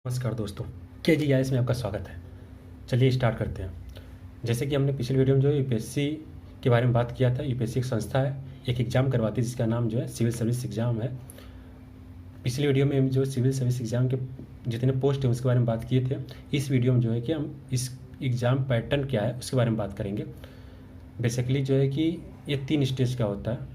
नमस्कार दोस्तों, KGIS में आपका स्वागत है। चलिए स्टार्ट करते हैं। जैसे कि हमने पिछले वीडियो में जो यूपीएससी के बारे में बात किया था। यूपीएससी एक संस्था है, एक एग्ज़ाम करवाती है जिसका नाम जो है सिविल सर्विस एग्ज़ाम है। पिछले वीडियो में जो सिविल सर्विस एग्ज़ाम के जितने पोस्ट हैं उसके बारे में बात किए थे। इस वीडियो में जो है कि हम इस एग्ज़ाम पैटर्न क्या है उसके बारे में बात करेंगे। बेसिकली जो है कि ये 3 स्टेज का होता है।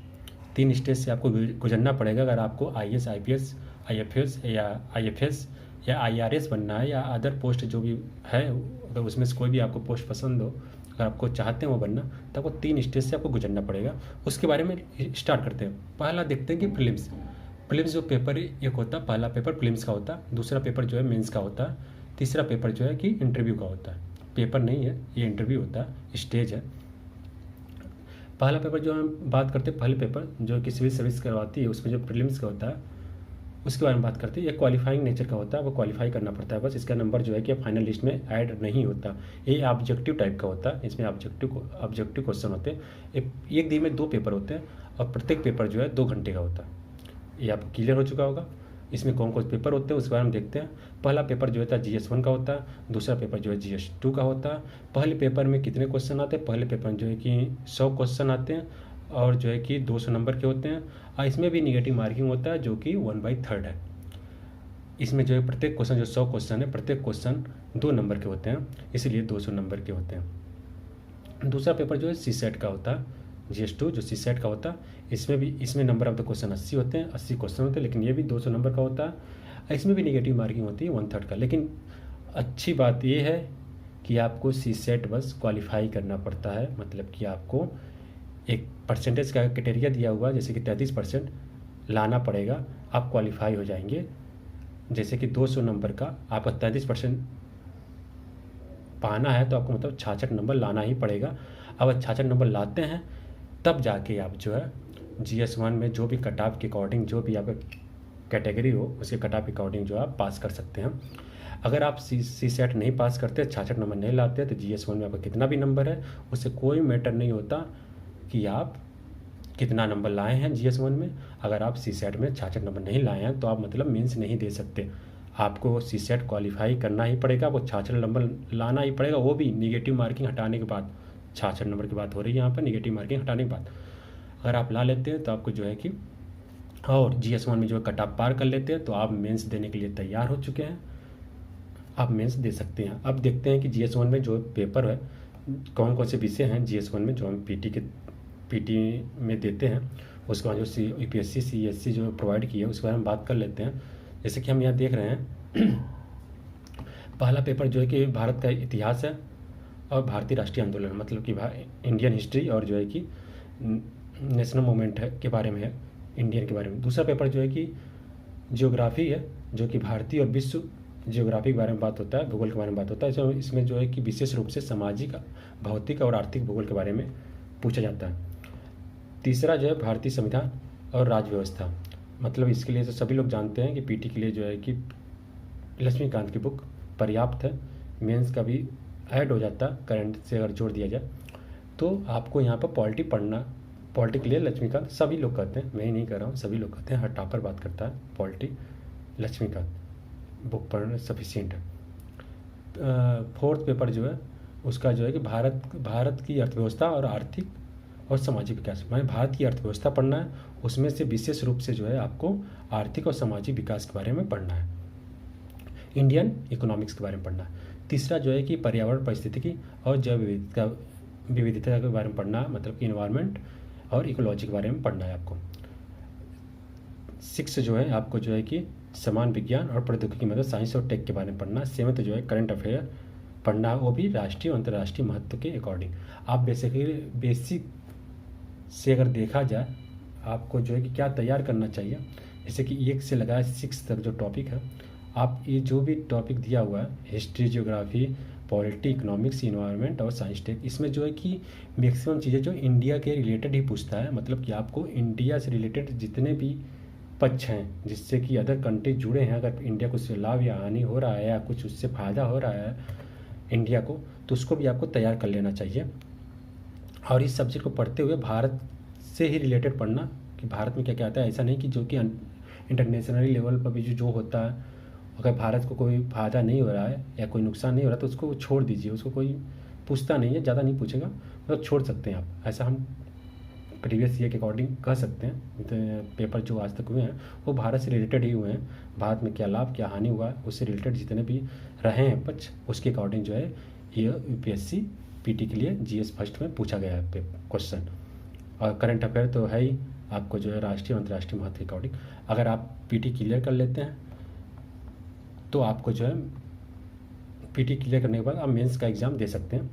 3 स्टेज से आपको गुजरना पड़ेगा अगर आपको IAS, IPS, IFS या IFS या IRS बनना है या अदर पोस्ट जो भी है, अगर उसमें से कोई भी आपको पोस्ट पसंद हो, अगर आपको चाहते हैं वो बनना, तो आपको 3 स्टेज से आपको गुजरना पड़ेगा। उसके बारे में स्टार्ट करते हैं। पहला देखते हैं कि प्रीलिम्स जो पेपर एक होता है, पहला पेपर प्रीलिम्स का होता है, दूसरा पेपर जो है मेंस का होता है, तीसरा पेपर जो है कि इंटरव्यू का होता है। पेपर नहीं है, ये इंटरव्यू होता है, स्टेज है। पहला पेपर जो हम बात करते हैं, पहले पेपर जो कि सिविल सर्विस करवाती है, उसमें जो प्रीलिम्स का होता है उसके बारे में बात करते हैं। ये क्वालिफाइंग नेचर का होता है, वो क्वालिफाई करना पड़ता है बस। इसका नंबर जो है कि फाइनल लिस्ट में ऐड नहीं होता। ये ऑब्जेक्टिव टाइप का होता है, इसमें ऑब्जेक्टिव क्वेश्चन होते हैं। एक दिन में 2 पेपर होते हैं और प्रत्येक पेपर जो है 2 घंटे का होता है। ये आपको क्लियर हो चुका होगा। इसमें कौन कौन से पेपर होते हैं उसके बारे में देखते हैं। पहला पेपर जो होता है GS1 का होता है, दूसरा पेपर जो है GS2 का होता है। पहले पेपर में कितने क्वेश्चन आते हैं? पहले पेपर में जो है कि 100 क्वेश्चन आते हैं और जो है कि 200 नंबर के होते हैं। और इसमें भी निगेटिव मार्किंग होता है जो कि 1/3 है। इसमें जो है प्रत्येक क्वेश्चन, जो 100 क्वेश्चन है, प्रत्येक क्वेश्चन 2 नंबर के होते हैं, इसीलिए 200 नंबर के होते हैं। दूसरा पेपर जो है CSET का होता है, GS2 जो CSET का होता है। इसमें नंबर ऑफ द क्वेश्चन 80 होते हैं, 80 क्वेश्चन होते हैं, लेकिन ये भी 200 नंबर का होता है। इसमें भी निगेटिव मार्किंग होती है 1/3 का। लेकिन अच्छी बात ये है कि आपको CSET बस क्वालिफाई करना पड़ता है। मतलब कि आपको एक परसेंटेज का क्राइटेरिया दिया हुआ, जैसे कि 33% लाना पड़ेगा, आप क्वालिफाई हो जाएंगे। जैसे कि 200 नंबर का आपका 33% पाना है तो आपको मतलब 66 नंबर लाना ही पड़ेगा। अब 66 नंबर लाते हैं तब जाके आप जो है GS1 में जो भी कट ऑफ के अकॉर्डिंग, जो भी आपका कैटेगरी हो उसके कट ऑफ के अकॉर्डिंग जो आप पास कर सकते हैं। अगर आप CSET नहीं पास करते, 66 नंबर नहीं लाते, तो GS1 में आपका कितना भी नंबर है उससे कोई मैटर नहीं होता कि आप कितना नंबर लाए हैं GS1 में। अगर आप CSET में 66 नंबर नहीं लाए हैं तो आप मतलब मेंस नहीं दे सकते। आपको CSET क्वालिफाई करना ही पड़ेगा, वो 66 नंबर लाना ही पड़ेगा, वो भी निगेटिव मार्किंग हटाने के बाद। 66 नंबर की बात हो रही है यहाँ पर, निगेटिव मार्किंग हटाने के बाद अगर आप ला लेते हैं तो आपको जो है कि, और GS1 में जो कट ऑफ पार कर लेते हैं तो आप मेंस देने के लिए तैयार हो चुके हैं, आप मेंस दे सकते हैं। अब देखते हैं कि GS1 में जो पेपर है, कौन कौन से विषय हैं GS1 में जो हम पीटी में देते हैं। उसके बाद जो UPSC CSC जो प्रोवाइड की है उसके बारे में बात कर लेते हैं। जैसे कि हम यहाँ देख रहे हैं पहला पेपर जो है कि भारत का इतिहास है और भारतीय राष्ट्रीय आंदोलन, मतलब कि इंडियन हिस्ट्री और जो है कि नेशनल मूवमेंट है के बारे में है, इंडियन के बारे में। दूसरा पेपर जो है कि जियोग्राफी है, जो कि भारतीय और विश्व जियोग्राफी के बारे में बात होता है, भूगोल के बारे में बात होता है। इसमें जो है कि विशेष रूप से सामाजिक, भौतिक और आर्थिक भूगोल के बारे में पूछा जाता है। तीसरा जो है भारतीय संविधान और राज्य व्यवस्था, मतलब इसके लिए तो सभी लोग जानते हैं कि पीटी के लिए जो है कि लक्ष्मीकांत की बुक पर्याप्त है। मेंस का भी ऐड हो जाता है करंट से अगर जोड़ दिया जाए तो। आपको यहाँ पर पॉलिटी पढ़ना, पॉलिटी के लिए लक्ष्मीकांत सभी लोग कहते हैं, मैं ही नहीं कर रहा हूँ, सभी लोग कहते हैं, हर टॉपर बात करता है पॉलिटी, लक्ष्मीकांत बुक पढ़ना सफिशिएंट है। फोर्थ पेपर जो है उसका जो है कि भारत की अर्थव्यवस्था और आर्थिक और सामाजिक विकास, माने भारत की अर्थव्यवस्था पढ़ना है, उसमें से विशेष रूप से जो है आपको आर्थिक और सामाजिक विकास के बारे में पढ़ना है, इंडियन इकोनॉमिक्स के बारे में पढ़ना है। तीसरा जो है कि पर्यावरण पारिस्थितिकी और जैव विविधता के बारे में पढ़ना है, मतलब कि इन्वायरमेंट और इकोलॉजी के बारे में पढ़ना है आपको। 6 जो है आपको जो है कि समान विज्ञान और प्रौद्योगिकी, मतलब साइंस और टेक के बारे में पढ़ना है। 7 जो है करंट अफेयर पढ़ना है, वो भी राष्ट्रीय और अंतर्राष्ट्रीय महत्व के अकॉर्डिंग। आप बेसिक से अगर देखा जाए आपको जो है कि क्या तैयार करना चाहिए, जैसे कि 1 से लगाए 6 तक जो टॉपिक है, आप ये जो भी टॉपिक दिया हुआ है, history, geography, polity, economics, environment और साइंस टेक, इसमें जो है कि मैक्सिमम चीज़ें जो इंडिया के रिलेटेड ही पूछता है। मतलब कि आपको इंडिया से रिलेटेड जितने भी पक्ष हैं जिससे कि अदर कंट्री जुड़े हैं, अगर इंडिया को उससे लाभ या हानि हो रहा है या कुछ उससे फ़ायदा हो रहा है इंडिया को, तो उसको भी आपको तैयार कर लेना चाहिए। और इस सब्जेक्ट को पढ़ते हुए भारत से ही रिलेटेड पढ़ना कि भारत में क्या क्या आता है। ऐसा नहीं कि जो कि इंटरनेशनली लेवल पर भी जो होता है अगर भारत को कोई फ़ायदा नहीं हो रहा है या कोई नुकसान नहीं हो रहा तो उसको छोड़ दीजिए, उसको कोई पूछता नहीं है, ज़्यादा नहीं पूछेगा, मतलब छोड़ सकते हैं आप। ऐसा हम प्रीवियस ईयर के अकॉर्डिंग कह सकते हैं। तो पेपर जो आज तक हुए हैं वो भारत से रिलेटेड ही हुए हैं, भारत में क्या लाभ क्या हानि हुआ उससे रिलेटेड जितने भी रहे हैं पक्ष, उसके अकॉर्डिंग जो है ये यूपीएससी पीटी के लिए जीएस फर्स्ट में पूछा गया है क्वेश्चन। और करंट अफेयर तो है ही आपको जो है राष्ट्रीय अंतर्राष्ट्रीय महत्व के अकॉर्डिंग। अगर आप पीटी क्लियर कर लेते हैं तो आपको जो है पीटी क्लियर करने के बाद आप मेंस का एग्ज़ाम दे सकते हैं।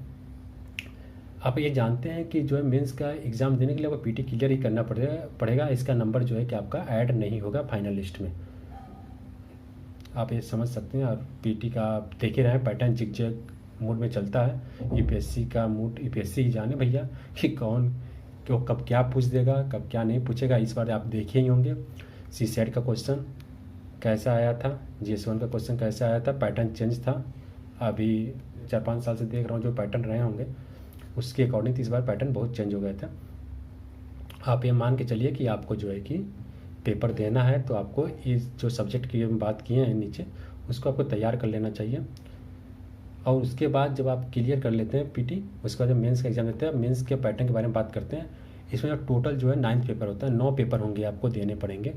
आप ये जानते हैं कि जो है मेंस का एग्ज़ाम देने के लिए आपको पीटी क्लियर ही करना पड़ेगा। इसका नंबर जो है कि आपका ऐड नहीं होगा फाइनल लिस्ट में, आप ये समझ सकते हैं। और पीटी का आप देख ही रहे हैं पैटर्न जिग मूड में चलता है। यूपीएससी का मूड यूपीएससी ही जाने भैया कि कौन क्यों कब क्या पूछ देगा कब क्या नहीं पूछेगा। इस बार आप देखे ही होंगे सीसेट का क्वेश्चन कैसा आया था, जीएस1 का क्वेश्चन कैसा आया था, पैटर्न चेंज था। अभी 4-5 साल से देख रहा हूँ जो पैटर्न रहे होंगे उसके अकॉर्डिंग इस बार पैटर्न बहुत चेंज हो गया था। आप ये मान के चलिए कि आपको जो है कि पेपर देना है तो आपको इस जो सब्जेक्ट की हम बात किए हैं नीचे उसको आपको तैयार कर लेना चाहिए। और उसके बाद जब आप क्लियर कर लेते हैं पीटी, उसके बाद जब मेंस का एग्ज़ाम देते हैं, मेंस के पैटर्न के बारे में बात करते हैं। इसमें जो टोटल जो है 9 पेपर होता है, 9 पेपर होंगे आपको देने पड़ेंगे।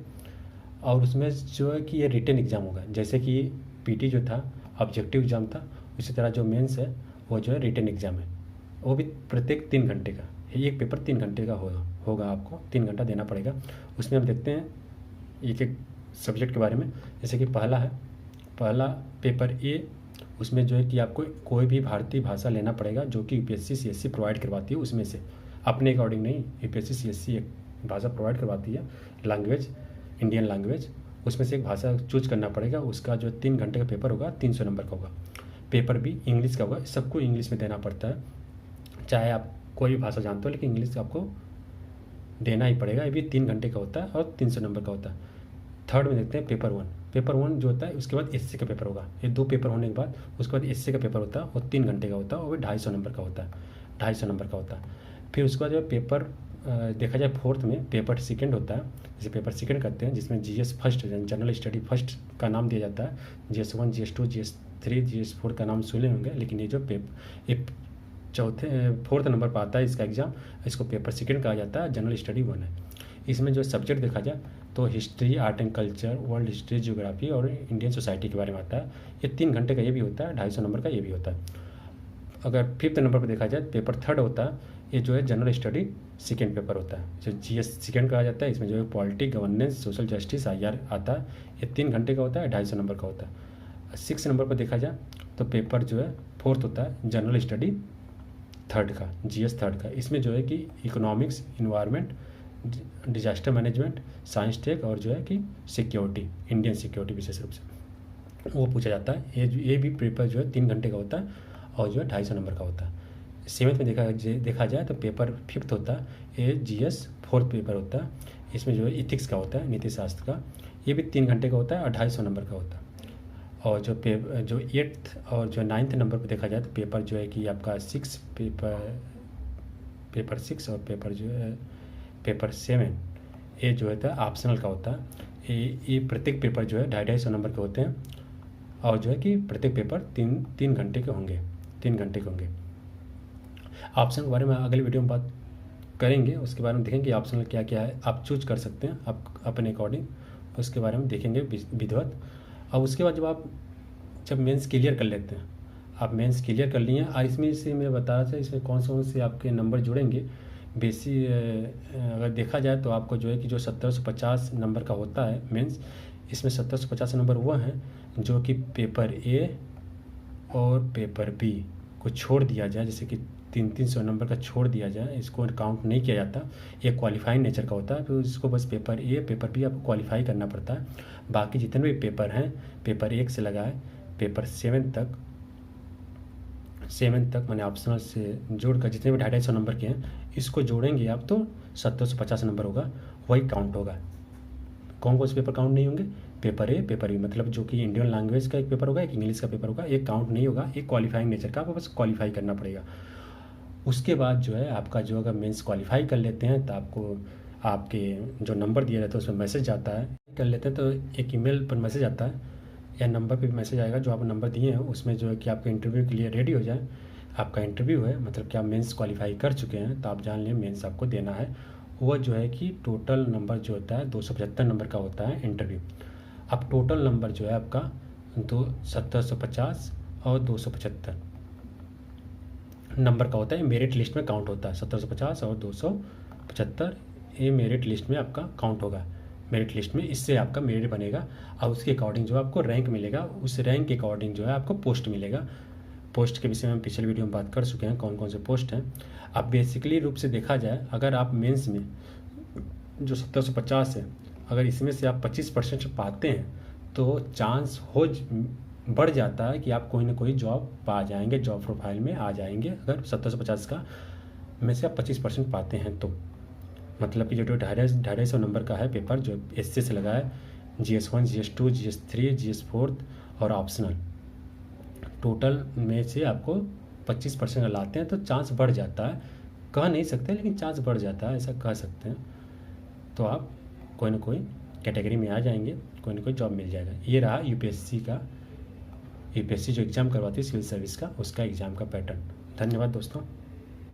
और उसमें जो है कि ये रिटन एग्ज़ाम होगा, जैसे कि पीटी जो था ऑब्जेक्टिव एग्ज़ाम था, उसी तरह जो मेंस है वो जो है रिटन एग्ज़ाम है। वो भी प्रत्येक 3 घंटे का, एक पेपर 3 घंटे का होगा आपको 3 घंटा देना पड़ेगा। उसमें हम देखते हैं एक एक सब्जेक्ट के बारे में। जैसे कि पहला पेपर ए, उसमें जो है कि आपको कोई भी भारतीय भाषा लेना पड़ेगा जो कि यूपीएससी सीएससी प्रोवाइड करवाती है। उसमें से अपने अकॉर्डिंग नहीं, यूपीएससी सीएससी एक भाषा प्रोवाइड करवाती है, लैंग्वेज इंडियन लैंग्वेज, उसमें से एक भाषा चूज करना पड़ेगा। उसका जो 3 घंटे का पेपर होगा 300 नंबर का होगा। पेपर भी इंग्लिश का होगा, सबको इंग्लिश में देना पड़ता है, चाहे आप कोई भी भाषा जानते हो लेकिन इंग्लिश आपको देना ही पड़ेगा। ये भी 3 घंटे का होता है और 300 नंबर का होता है। थर्ड में देखते हैं पेपर वन जो होता है, उसके बाद एससी का पेपर होगा। ये 2 पेपर होने के बाद उसके बाद एससी का पेपर होता है और 3 घंटे का होता है और 250 नंबर का होता है, 250 नंबर का होता है। फिर उसके बाद जो पेपर देखा जाए फोर्थ में पेपर सेकंड होता है, जैसे पेपर सेकंड करते हैं जिसमें GS first general study first का नाम दिया जाता है। जीएस1 जीएस2 जीएस3 जीएस4 का नाम सुने होंगे, लेकिन ये जो फोर्थ नंबर पर आता है इसका एग्ज़ाम, इसको पेपर सेकंड कहा जाता है, जनरल स्टडी 1 है। इसमें जो सब्जेक्ट देखा जाए तो history, art and culture, world history, geography और इंडियन सोसाइटी के बारे में आता है। ये 3 घंटे का ये भी होता है, 250 नंबर का ये भी होता है। अगर फिफ्थ नंबर पर देखा जाए पेपर थर्ड होता है, ये जो है जनरल स्टडी सेकेंड पेपर होता है, जो जीएस सेकेंड कहा जाता है। इसमें जो है politic, governance, social justice, IR आता है। ये 3 घंटे का होता है, 250 नंबर का होता है। 6 नंबर पर देखा जाए तो पेपर जो है फोर्थ होता है, जनरल स्टडी थर्ड का, जीएस थर्ड का। इसमें जो है कि economics, environment, disaster management, science tech और जो है कि सिक्योरिटी, इंडियन सिक्योरिटी विशेष रूप से वो पूछा जाता है। ये भी पेपर जो है 3 घंटे का होता है और जो है 250 नंबर का होता है। सेवन्थ में देखा जाए तो पेपर फिफ्थ होता है, ये जीएस फोर्थ पेपर होता है। इसमें जो है इथिक्स का होता है, नीति शास्त्र का, ये भी 3 घंटे का होता है और 250 नंबर का होता है। और जो 8th और जो 9th नंबर पर देखा जाए तो पेपर जो है कि आपका पेपर 6 और पेपर 7, ये जो है ऑप्शनल का होता है। ये प्रत्येक पेपर जो है 250 नंबर के होते हैं और जो है कि प्रत्येक पेपर 3 घंटे के होंगे, 3 घंटे के होंगे। ऑप्शन के बारे में अगली वीडियो में बात करेंगे, उसके बारे में देखेंगे ऑप्शनल क्या क्या है, आप चूज कर सकते हैं आप अपने अकॉर्डिंग, उसके बारे में देखेंगे विधिवत। और उसके बाद जब मेंस क्लियर कर लेते हैं, आप मेंस क्लियर कर लिए और इसमें से मैं बता रहा था इसमें कौन से आपके नंबर जुड़ेंगे। अगर देखा जाए तो आपको जो है कि जो 1750 नंबर का होता है मेंस, इसमें 1750 नंबर वो हैं जो कि पेपर ए और पेपर बी को छोड़ दिया जाए, जैसे कि 300 नंबर का छोड़ दिया जाए, इसको काउंट नहीं किया जाता। ये क्वालिफाइंग नेचर का होता है, तो इसको बस पेपर ए पेपर बी आपको क्वालिफाई करना पड़ता है। बाकी जितने भी पेपर हैं, पेपर 1 से लगाए पेपर 7 तक मैंने ऑप्शनल से जोड़कर जितने भी 250 नंबर के हैं इसको जोड़ेंगे आप तो 1750 नंबर होगा, वही काउंट होगा। कौन से पेपर काउंट नहीं होंगे? पेपर ए पेपर बी, मतलब जो कि इंडियन लैंग्वेज का एक पेपर होगा, एक इंग्लिश का पेपर होगा, एक काउंट नहीं होगा, एक क्वालिफाइंग नेचर का, आपको बस क्वालिफाई करना पड़ेगा। उसके बाद जो है आपका जो अगर मेंस क्वालिफाई कर लेते हैं तो आपको आपके जो नंबर दिया जाता है उसमें मैसेज आता है, कर लेते हैं तो एक ईमेल पर मैसेज आता है, या नंबर पे भी मैसेज आएगा, जो आप नंबर दिए हैं उसमें जो है कि आपका इंटरव्यू के लिए रेडी हो जाए। आपका इंटरव्यू है, मतलब कि आप मेंस क्वालिफाई कर चुके हैं, तो आप जान लें मेंस आपको देना है। वो जो है कि टोटल नंबर जो होता है 275 नंबर का होता है इंटरव्यू। अब टोटल नंबर जो है आपका 1750 और 275 नंबर का होता है, मेरिट लिस्ट में काउंट होता है। 1750 और 275 ये मेरिट लिस्ट में आपका काउंट होगा। मेरिट लिस्ट में इससे आपका मेरिट बनेगा और उसके अकॉर्डिंग जो आपको रैंक मिलेगा, उस रैंक के अकॉर्डिंग जो है आपको पोस्ट मिलेगा। पोस्ट के विषय में पिछले वीडियो में बात कर चुके हैं कौन कौन से पोस्ट हैं। अब बेसिकली रूप से देखा जाए, अगर आप मेंस में जो 1750 है, अगर इसमें से आप 25% पाते हैं तो चांस बढ़ जाता है कि आप कोई ना कोई जॉब पा जाएंगे, जॉब प्रोफाइल में आ जाएंगे। अगर 1750 का में से आप 25% पाते हैं तो मतलब कि जो 250 नंबर का है पेपर जो एससी से लगा है, GS1 GS2 GS3 GS4 और ऑप्शनल, टोटल में से आपको 25% लाते हैं तो चांस बढ़ जाता है। कह नहीं सकते लेकिन चांस बढ़ जाता है, ऐसा कह सकते हैं। तो आप कोई ना कोई कैटेगरी में आ जाएंगे, कोई ना कोई जॉब मिल जाएगा। ये रहा यूपीएससी जो एग्ज़ाम करवाती है सिविल सर्विस का, उसका एग्ज़ाम का पैटर्न। धन्यवाद दोस्तों।